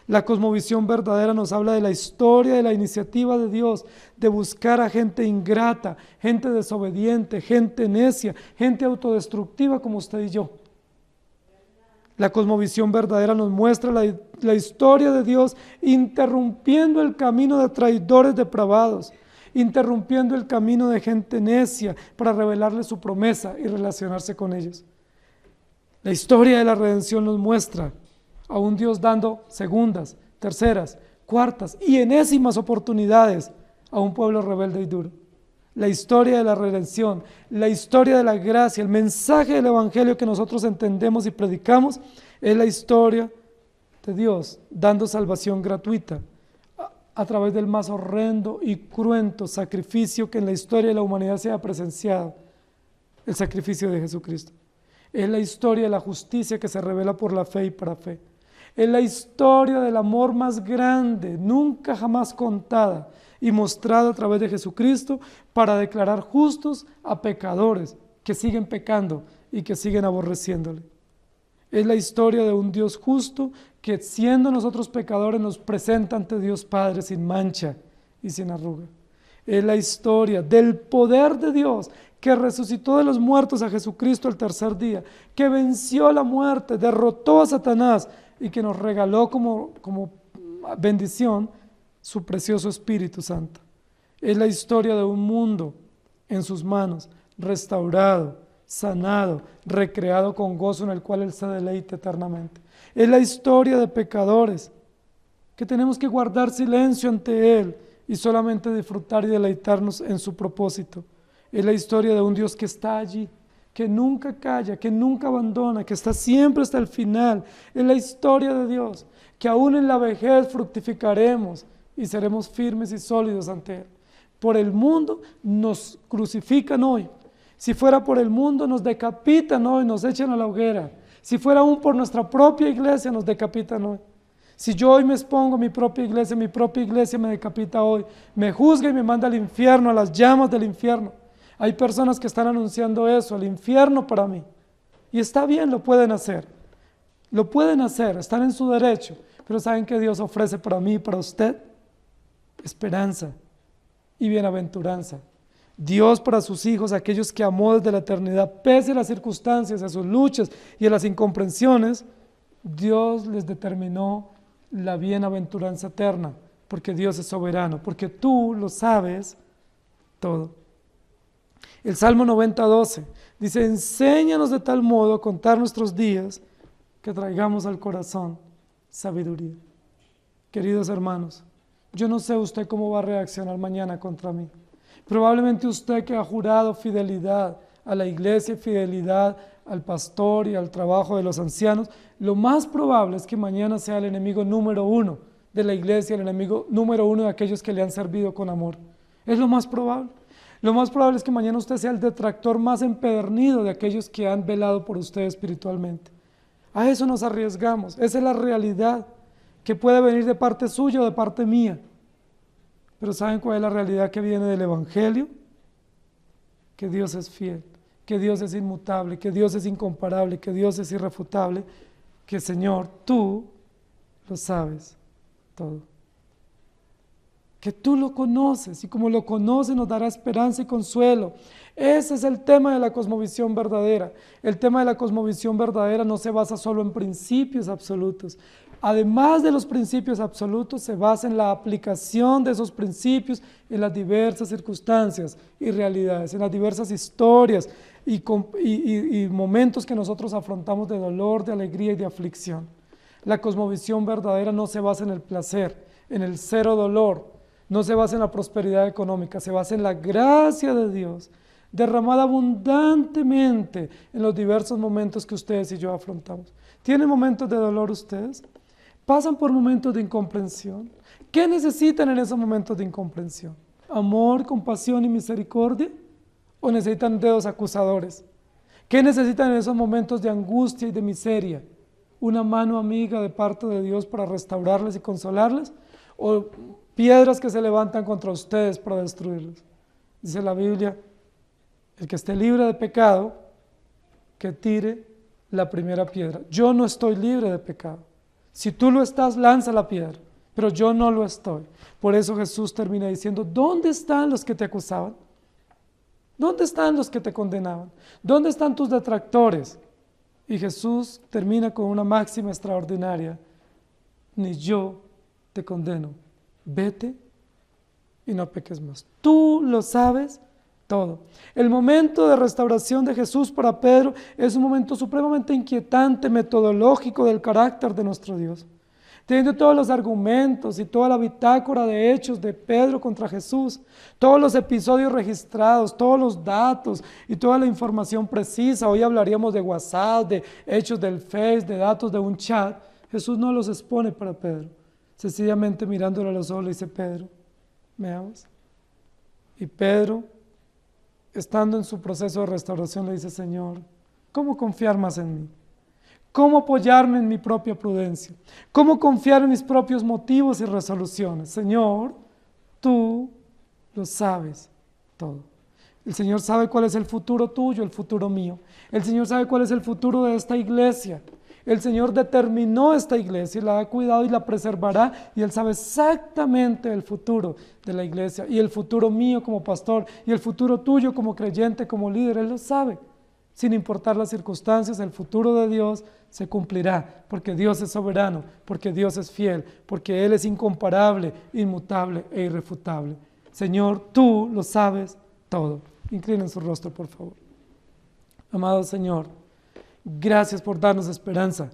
La cosmovisión verdadera nos habla de la historia de la iniciativa de Dios, de buscar a gente ingrata, gente desobediente, gente necia, gente autodestructiva como usted y yo. La cosmovisión verdadera nos muestra la historia de Dios interrumpiendo el camino de traidores depravados, interrumpiendo el camino de gente necia para revelarle su promesa y relacionarse con ellos. La historia de la redención nos muestra a un Dios dando segundas, terceras, cuartas y enésimas oportunidades a un pueblo rebelde y duro. La historia de la redención, la historia de la gracia, el mensaje del evangelio que nosotros entendemos y predicamos es la historia de Dios dando salvación gratuita a través del más horrendo y cruento sacrificio que en la historia de la humanidad se ha presenciado, el sacrificio de Jesucristo. Es la historia de la justicia que se revela por la fe y para fe. Es la historia del amor más grande, nunca jamás contada y mostrada a través de Jesucristo para declarar justos a pecadores que siguen pecando y que siguen aborreciéndole. Es la historia de un Dios justo que, siendo nosotros pecadores, nos presenta ante Dios Padre sin mancha y sin arruga. Es la historia del poder de Dios que resucitó de los muertos a Jesucristo el tercer día, que venció la muerte, derrotó a Satanás y que nos regaló como bendición su precioso Espíritu Santo. Es la historia de un mundo en sus manos, restaurado, sanado, recreado con gozo en el cual Él se deleita eternamente. Es la historia de pecadores que tenemos que guardar silencio ante Él y solamente disfrutar y deleitarnos en su propósito. Es la historia de un Dios que está allí, que nunca calla, que nunca abandona, que está siempre hasta el final. Es la historia de Dios, que aún en la vejez fructificaremos y seremos firmes y sólidos ante Él. Por el mundo nos crucifican hoy. Si fuera por el mundo nos decapitan hoy, nos echan a la hoguera. Si fuera aún por nuestra propia iglesia nos decapitan hoy. Si yo hoy me expongo a mi propia iglesia me decapita hoy, me juzga y me manda al infierno, a las llamas del infierno. Hay personas que están anunciando eso, el infierno para mí. Y está bien, lo pueden hacer, están en su derecho, pero ¿saben qué Dios ofrece para mí y para usted? Esperanza y bienaventuranza. Dios para sus hijos, aquellos que amó desde la eternidad, pese a las circunstancias, a sus luchas y a las incomprensiones, Dios les determinó la bienaventuranza eterna, porque Dios es soberano, porque tú lo sabes todo. El Salmo 90:12 dice: enséñanos de tal modo a contar nuestros días que traigamos al corazón sabiduría. Queridos hermanos, yo no sé usted cómo va a reaccionar mañana contra mí. Probablemente usted, que ha jurado fidelidad a la iglesia y fidelidad al pastor y al trabajo de los ancianos, lo más probable es que mañana sea el enemigo número uno de la iglesia, el enemigo número uno de aquellos que le han servido con amor. Es lo más probable. Lo más probable es que mañana usted sea el detractor más empedernido de aquellos que han velado por usted espiritualmente. A eso nos arriesgamos. Esa es la realidad, que puede venir de parte suya o de parte mía. Pero ¿saben cuál es la realidad que viene del Evangelio? Que Dios es fiel, que Dios es inmutable, que Dios es incomparable, que Dios es irrefutable, que Señor, tú lo sabes todo. Que tú lo conoces, y como lo conoces nos dará esperanza y consuelo. Ese es el tema de la cosmovisión verdadera. El tema de la cosmovisión verdadera no se basa solo en principios absolutos. Además de los principios absolutos, se basa en la aplicación de esos principios en las diversas circunstancias y realidades, en las diversas historias y momentos que nosotros afrontamos de dolor, de alegría y de aflicción. La cosmovisión verdadera no se basa en el placer, en el cero dolor, no se basa en la prosperidad económica, se basa en la gracia de Dios, derramada abundantemente en los diversos momentos que ustedes y yo afrontamos. ¿Tienen momentos de dolor ustedes? ¿Pasan por momentos de incomprensión? ¿Qué necesitan en esos momentos de incomprensión? ¿Amor, compasión y misericordia? ¿O necesitan dedos acusadores? ¿Qué necesitan en esos momentos de angustia y de miseria? ¿Una mano amiga de parte de Dios para restaurarles y consolarles? ¿O piedras que se levantan contra ustedes para destruirlos? Dice la Biblia: el que esté libre de pecado, que tire la primera piedra. Yo no estoy libre de pecado. Si tú lo estás, lanza la piedra, pero yo no lo estoy. Por eso Jesús termina diciendo: ¿dónde están los que te acusaban? ¿Dónde están los que te condenaban? ¿Dónde están tus detractores? Y Jesús termina con una máxima extraordinaria: ni yo te condeno, vete y no peques más. Tú lo sabes todo. El momento de restauración de Jesús para Pedro es un momento supremamente inquietante, metodológico del carácter de nuestro Dios. Teniendo todos los argumentos y toda la bitácora de hechos de Pedro contra Jesús, todos los episodios registrados, todos los datos y toda la información precisa. Hoy hablaríamos de WhatsApp, de hechos del Face, de datos de un chat. Jesús no los expone para Pedro. Sencillamente mirándolo a los ojos le dice: Pedro, ¿me amas? Y Pedro, estando en su proceso de restauración, le dice: Señor, ¿cómo confiar más en mí? ¿Cómo apoyarme en mi propia prudencia? ¿Cómo confiar en mis propios motivos y resoluciones? Señor, tú lo sabes todo. El Señor sabe cuál es el futuro tuyo, el futuro mío. El Señor sabe cuál es el futuro de esta iglesia. El Señor determinó esta iglesia y la ha cuidado y la preservará, y Él sabe exactamente el futuro de la iglesia y el futuro mío como pastor y el futuro tuyo como creyente, como líder. Él lo sabe. Sin importar las circunstancias, el futuro de Dios se cumplirá, porque Dios es soberano, porque Dios es fiel, porque Él es incomparable, inmutable e irrefutable. Señor, tú lo sabes todo. Inclinen su rostro, por favor. Amado Señor, gracias por darnos esperanza.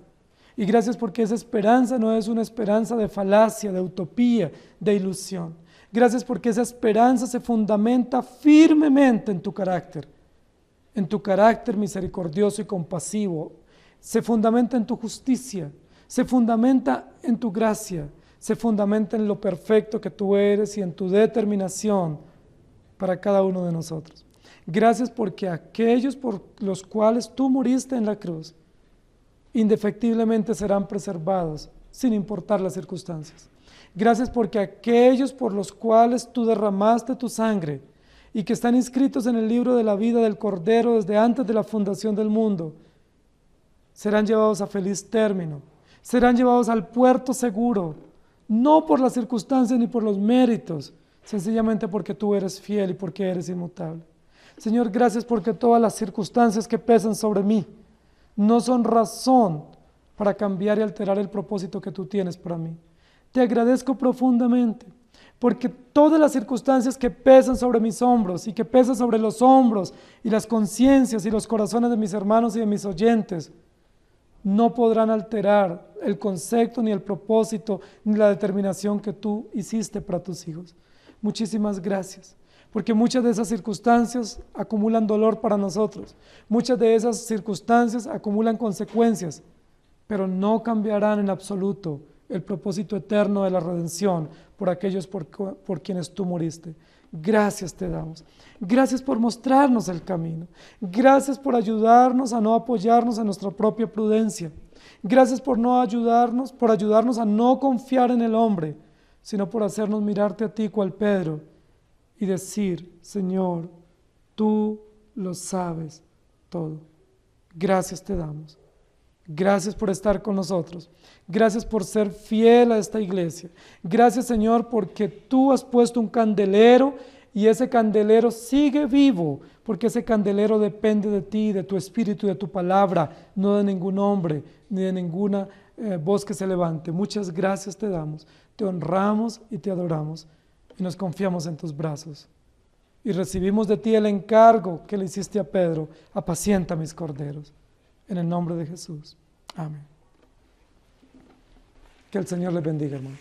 Y gracias porque esa esperanza no es una esperanza de falacia, de utopía, de ilusión. Gracias porque esa esperanza se fundamenta firmemente en tu carácter misericordioso y compasivo. Se fundamenta en tu justicia, se fundamenta en tu gracia, se fundamenta en lo perfecto que tú eres y en tu determinación para cada uno de nosotros. Gracias porque aquellos por los cuales tú moriste en la cruz, indefectiblemente serán preservados, sin importar las circunstancias. Gracias porque aquellos por los cuales tú derramaste tu sangre y que están inscritos en el libro de la vida del Cordero desde antes de la fundación del mundo, serán llevados a feliz término, serán llevados al puerto seguro, no por las circunstancias ni por los méritos, sencillamente porque tú eres fiel y porque eres inmutable. Señor, gracias porque todas las circunstancias que pesan sobre mí no son razón para cambiar y alterar el propósito que tú tienes para mí. Te agradezco profundamente, porque todas las circunstancias que pesan sobre mis hombros y que pesan sobre los hombros y las conciencias y los corazones de mis hermanos y de mis oyentes, no podrán alterar el concepto, ni el propósito, ni la determinación que tú hiciste para tus hijos. Muchísimas gracias, porque muchas de esas circunstancias acumulan dolor para nosotros, muchas de esas circunstancias acumulan consecuencias, pero no cambiarán en absoluto el propósito eterno de la redención por aquellos por quienes tú moriste. Gracias te damos. Gracias por mostrarnos el camino. Gracias por ayudarnos a no apoyarnos en nuestra propia prudencia. Gracias por ayudarnos a no confiar en el hombre, sino por hacernos mirarte a ti cual Pedro y decir, Señor, tú lo sabes todo. Gracias te damos. Gracias por estar con nosotros. Gracias por ser fiel a esta iglesia. Gracias, Señor, porque tú has puesto un candelero y ese candelero sigue vivo, porque ese candelero depende de ti, de tu espíritu y de tu palabra, no de ningún hombre ni de ninguna voz que se levante. Muchas gracias te damos. Te honramos y te adoramos y nos confiamos en tus brazos. Y recibimos de ti el encargo que le hiciste a Pedro: apacienta mis corderos. En el nombre de Jesús. Amén. Que el Señor les bendiga, hermanos.